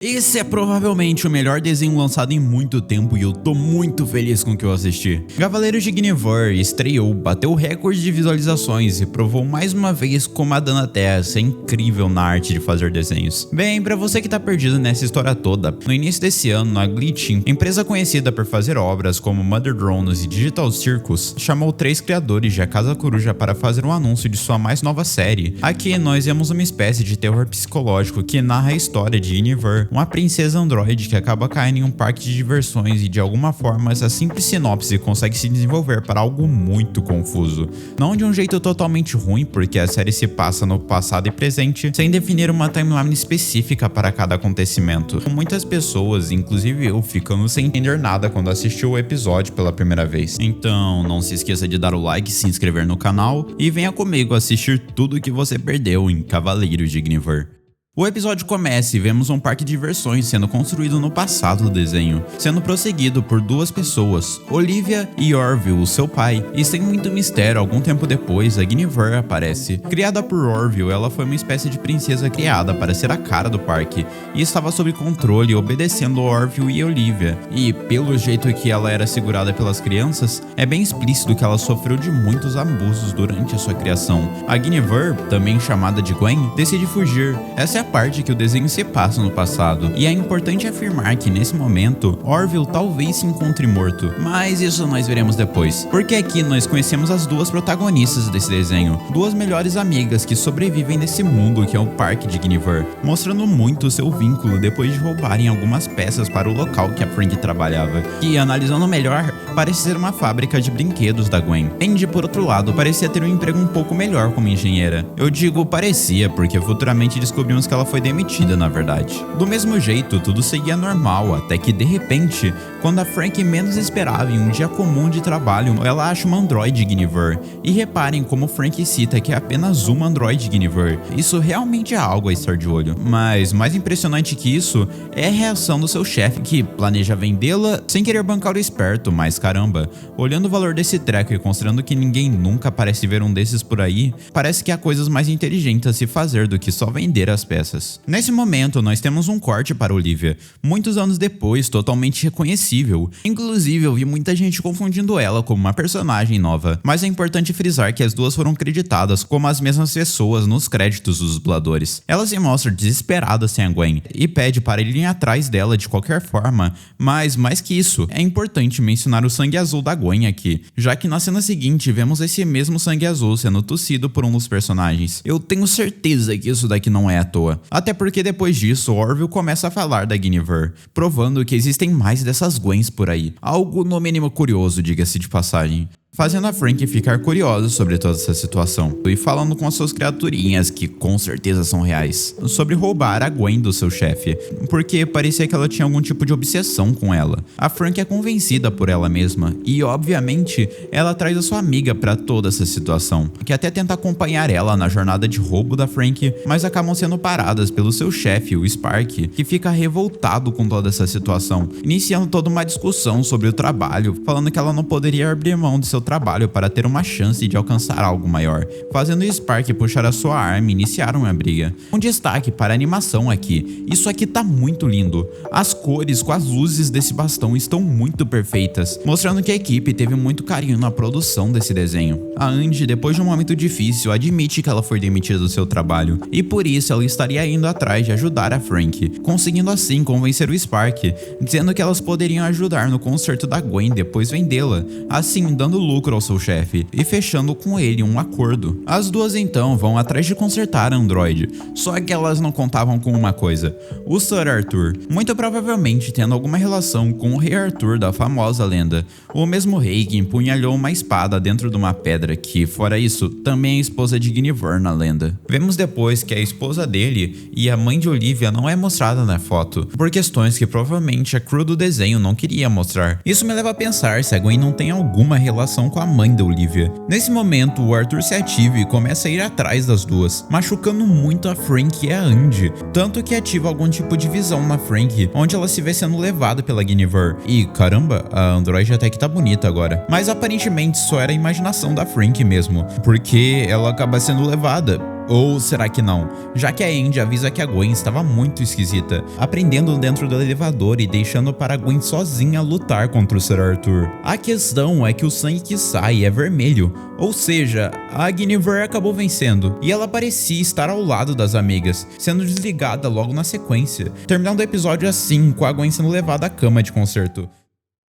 Esse é provavelmente o melhor desenho lançado em muito tempo e eu tô muito feliz com o que eu assisti. Cavaleiros de Guinevere estreou, bateu recorde de visualizações e provou mais uma vez como a Dana Tess é incrível na arte de fazer desenhos. Bem, pra você que tá perdido nessa história toda, no início desse ano, a Glitch, empresa conhecida por fazer obras como Mother Drones e Digital Circus, chamou 3 criadores de A Casa Coruja para fazer um anúncio de sua mais nova série. Aqui nós vemos uma espécie de terror psicológico que narra a história de Guinevere, uma princesa androide que acaba caindo em um parque de diversões e de alguma forma essa simples sinopse consegue se desenvolver para algo muito confuso. Não de um jeito totalmente ruim, porque a série se passa no passado e presente, sem definir uma timeline específica para cada acontecimento. Muitas pessoas, inclusive eu, ficando sem entender nada quando assistiu o episódio pela primeira vez. Então não se esqueça de dar o like, se inscrever no canal e venha comigo assistir tudo o que você perdeu em Cavaleiros de Guinevere. O episódio começa e vemos um parque de diversões sendo construído no passado do desenho, sendo prosseguido por 2 pessoas, Olivia e Orville, seu pai, e sem muito mistério, algum tempo depois, a Guinevere aparece. Criada por Orville, ela foi uma espécie de princesa criada para ser a cara do parque, e estava sob controle obedecendo Orville e Olivia, e pelo jeito que ela era segurada pelas crianças, é bem explícito que ela sofreu de muitos abusos durante a sua criação. A Guinevere, também chamada de Gwen, decide fugir. Essa é a parte que o desenho se passa no passado, e é importante afirmar que nesse momento, Orville talvez se encontre morto, mas isso nós veremos depois, porque aqui nós conhecemos as 2 protagonistas desse desenho, 2 melhores amigas que sobrevivem nesse mundo que é o Parque de Guinevere, mostrando muito seu vínculo depois de roubarem algumas peças para o local que a Frank trabalhava, que analisando melhor, parece ser uma fábrica de brinquedos da Gwen. Andy, por outro lado, parecia ter um emprego um pouco melhor como engenheira. Eu digo parecia, porque futuramente descobrimos que ela foi demitida, na verdade. Do mesmo jeito, tudo seguia normal, até que de repente, quando a Frank menos esperava em um dia comum de trabalho, ela acha uma androide Guinevere. E reparem como Frank cita que é apenas uma androide Guinevere. Isso realmente é algo a estar de olho. Mas mais impressionante que isso é a reação do seu chefe, que planeja vendê-la sem querer bancar o esperto, mas caramba, olhando o valor desse treco e considerando que ninguém nunca parece ver um desses por aí, parece que há coisas mais inteligentes a se fazer do que só vender as peças. Nesse momento, nós temos um corte para Olivia, muitos anos depois, totalmente reconhecível. Inclusive, eu vi muita gente confundindo ela como uma personagem nova, mas é importante frisar que as 2 foram creditadas como as mesmas pessoas nos créditos dos dubladores. Ela se mostra desesperada sem a Gwen e pede para irem atrás dela de qualquer forma, mas mais que isso, é importante mencionar o sangue azul da Gwen aqui, já que na cena seguinte vemos esse mesmo sangue azul sendo tossido por um dos personagens. Eu tenho certeza que isso daqui não é à toa. Até porque depois disso, Orville começa a falar da Guinevere, provando que existem mais dessas Gwens por aí. Algo no mínimo curioso, diga-se de passagem. Fazendo a Frank ficar curiosa sobre toda essa situação, e falando com as suas criaturinhas, que com certeza são reais, sobre roubar a Gwen do seu chefe, porque parecia que ela tinha algum tipo de obsessão com ela. A Frank é convencida por ela mesma, e obviamente, ela traz a sua amiga pra toda essa situação, que até tenta acompanhar ela na jornada de roubo da Frank, mas acabam sendo paradas pelo seu chefe, o Spark, que fica revoltado com toda essa situação, iniciando toda uma discussão sobre o trabalho, falando que ela não poderia abrir mão de seu trabalho para ter uma chance de alcançar algo maior, fazendo o Spark puxar a sua arma e iniciar uma briga. Um destaque para a animação aqui, isso aqui tá muito lindo. As cores com as luzes desse bastão estão muito perfeitas, mostrando que a equipe teve muito carinho na produção desse desenho. A Andy, depois de um momento difícil, admite que ela foi demitida do seu trabalho, e por isso ela estaria indo atrás de ajudar a Frank, conseguindo assim convencer o Spark, dizendo que elas poderiam ajudar no conserto da Gwen depois vendê-la, assim dando lucro ao seu chefe e fechando com ele um acordo. As 2 então vão atrás de consertar a androide, só que elas não contavam com uma coisa: o Sir Arthur, muito provavelmente tendo alguma relação com o Rei Arthur da famosa lenda, o mesmo rei que empunhalhou uma espada dentro de uma pedra que, fora isso, também é esposa de Guinevere na lenda. Vemos depois que a esposa dele e a mãe de Olivia não é mostrada na foto, por questões que provavelmente a crew do desenho não queria mostrar. Isso me leva a pensar se a Gwen não tem alguma relação com a mãe da Olivia. Nesse momento, o Arthur se ativa e começa a ir atrás das 2, machucando muito a Frank e a Andy, tanto que ativa algum tipo de visão na Frank, onde ela se vê sendo levada pela Guinevere. E caramba, a androide até que tá bonita agora. Mas aparentemente só era a imaginação da Frank mesmo, porque ela acaba sendo levada Ou será que não? Já que a Andy avisa que a Gwen estava muito esquisita, aprendendo dentro do elevador e deixando para a Gwen sozinha lutar contra o Sr. Arthur. A questão é que o sangue que sai é vermelho, ou seja, a Guinevere acabou vencendo, e ela parecia estar ao lado das amigas, sendo desligada logo na sequência, terminando o episódio assim, com a Gwen sendo levada à cama de concerto.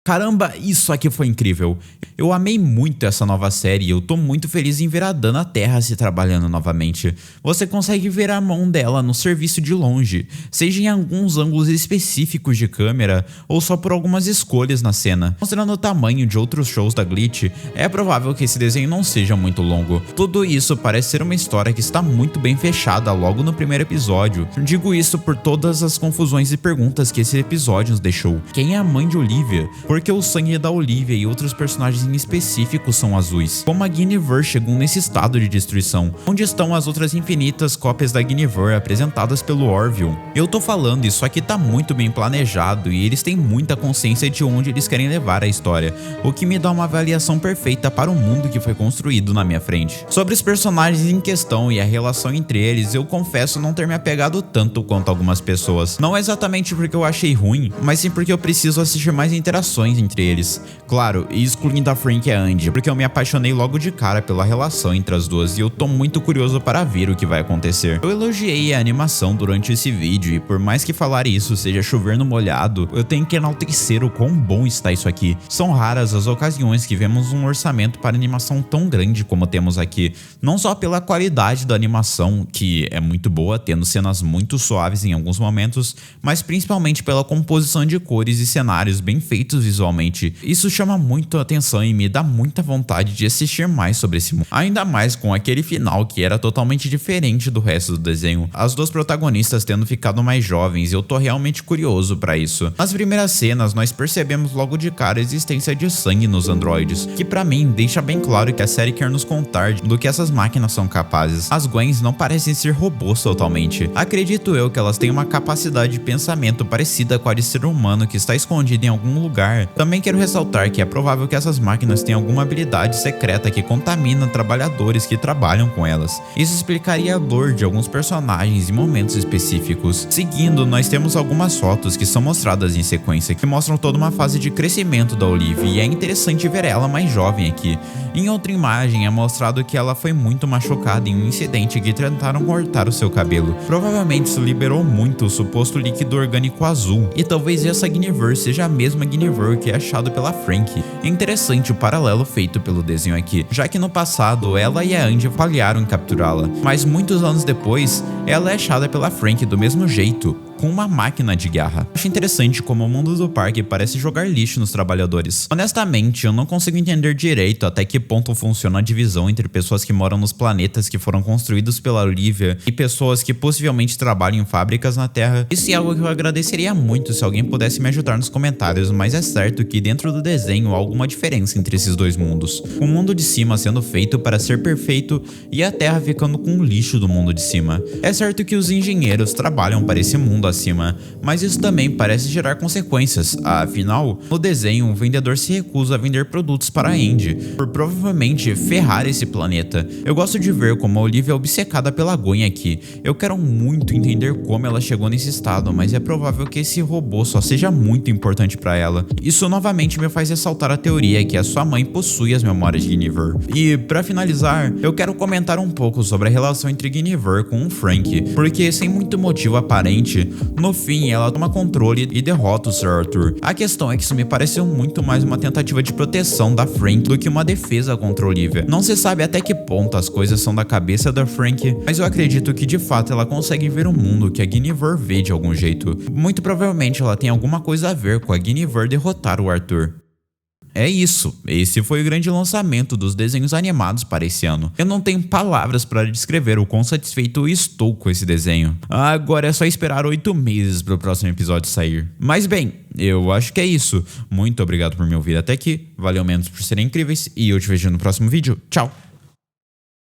Caramba, isso aqui foi incrível. Eu amei muito essa nova série e eu tô muito feliz em ver a Dana Terra se trabalhando novamente. Você consegue ver a mão dela no serviço de longe, seja em alguns ângulos específicos de câmera ou só por algumas escolhas na cena. Mostrando o tamanho de outros shows da Glitch, é provável que esse desenho não seja muito longo. Tudo isso parece ser uma história que está muito bem fechada logo no primeiro episódio. Digo isso por todas as confusões e perguntas que esse episódio nos deixou. Quem é a mãe de Olivia? Porque o sangue da Olivia e outros personagens em específico são azuis. Como a Guinevere chegou nesse estado de destruição? Onde estão as outras infinitas cópias da Guinevere apresentadas pelo Orville? Eu tô falando, isso aqui tá muito bem planejado e eles têm muita consciência de onde eles querem levar a história, o que me dá uma avaliação perfeita para o mundo que foi construído na minha frente. Sobre os personagens em questão e a relação entre eles, eu confesso não ter me apegado tanto quanto algumas pessoas. Não exatamente porque eu achei ruim, mas sim porque eu preciso assistir mais interações entre eles. Claro, excluindo a Frank e a Andy, porque eu me apaixonei logo de cara pela relação entre as duas e eu tô muito curioso para ver o que vai acontecer. Eu elogiei a animação durante esse vídeo e por mais que falar isso seja chover no molhado, eu tenho que enaltecer o quão bom está isso aqui. São raras as ocasiões que vemos um orçamento para animação tão grande como temos aqui, não só pela qualidade da animação, que é muito boa, tendo cenas muito suaves em alguns momentos, mas principalmente pela composição de cores e cenários bem feitos visualmente. Isso chama muito a atenção e me dá muita vontade de assistir mais sobre esse mundo. Ainda mais com aquele final que era totalmente diferente do resto do desenho. As duas protagonistas tendo ficado mais jovens, eu tô realmente curioso pra isso. Nas primeiras cenas, nós percebemos logo de cara a existência de sangue nos androides, que pra mim deixa bem claro que a série quer nos contar do que essas máquinas são capazes. As Gwens não parecem ser robôs totalmente. Acredito eu que elas têm uma capacidade de pensamento parecida com a de ser humano que está escondida em algum lugar. Também quero ressaltar que é provável que essas máquinas tenham alguma habilidade secreta que contamina trabalhadores que trabalham com elas. Isso explicaria a dor de alguns personagens em momentos específicos. Seguindo, nós temos algumas fotos que são mostradas em sequência, que mostram toda uma fase de crescimento da Olivia e é interessante ver ela mais jovem aqui. Em outra imagem é mostrado que ela foi muito machucada em um incidente que tentaram cortar o seu cabelo. Provavelmente isso liberou muito o suposto líquido orgânico azul, e talvez essa Guinevere seja a mesma Guinevere que é achado pela Frank. É interessante o paralelo feito pelo desenho aqui, já que no passado ela e a Andy falharam em capturá-la, mas muitos anos depois ela é achada pela Frank do mesmo jeito, com uma máquina de guerra. Acho interessante como o mundo do parque parece jogar lixo nos trabalhadores. Honestamente, eu não consigo entender direito até que ponto funciona a divisão entre pessoas que moram nos planetas que foram construídos pela Olivia e pessoas que possivelmente trabalham em fábricas na Terra. Isso é algo que eu agradeceria muito se alguém pudesse me ajudar nos comentários, mas é certo que dentro do desenho há alguma diferença entre esses dois mundos. O mundo de cima sendo feito para ser perfeito e a Terra ficando com o lixo do mundo de cima. É certo que os engenheiros trabalham para esse mundo acima, mas isso também parece gerar consequências. Afinal, no desenho, o vendedor se recusa a vender produtos para a Andy, por provavelmente ferrar esse planeta. Eu gosto de ver como a Olivia é obcecada pela Gwen aqui. Eu quero muito entender como ela chegou nesse estado, mas é provável que esse robô só seja muito importante para ela. Isso novamente me faz ressaltar a teoria que a sua mãe possui as memórias de Guinevere. E para finalizar, eu quero comentar um pouco sobre a relação entre Guinevere com o Frank, porque sem muito motivo aparente, no fim, ela toma controle e derrota o Sr. Arthur. A questão é que isso me pareceu muito mais uma tentativa de proteção da Frank do que uma defesa contra Olivia. Não se sabe até que ponto as coisas são da cabeça da Frank, mas eu acredito que de fato ela consegue ver o mundo que a Guinevere vê de algum jeito. Muito provavelmente ela tem alguma coisa a ver com a Guinevere derrotar o Arthur. É isso, esse foi o grande lançamento dos desenhos animados para esse ano. Eu não tenho palavras para descrever o quão satisfeito eu estou com esse desenho. Agora é só esperar 8 meses para o próximo episódio sair. Mas bem, eu acho que é isso. Muito obrigado por me ouvir até aqui, valeu menos por serem incríveis e eu te vejo no próximo vídeo. Tchau!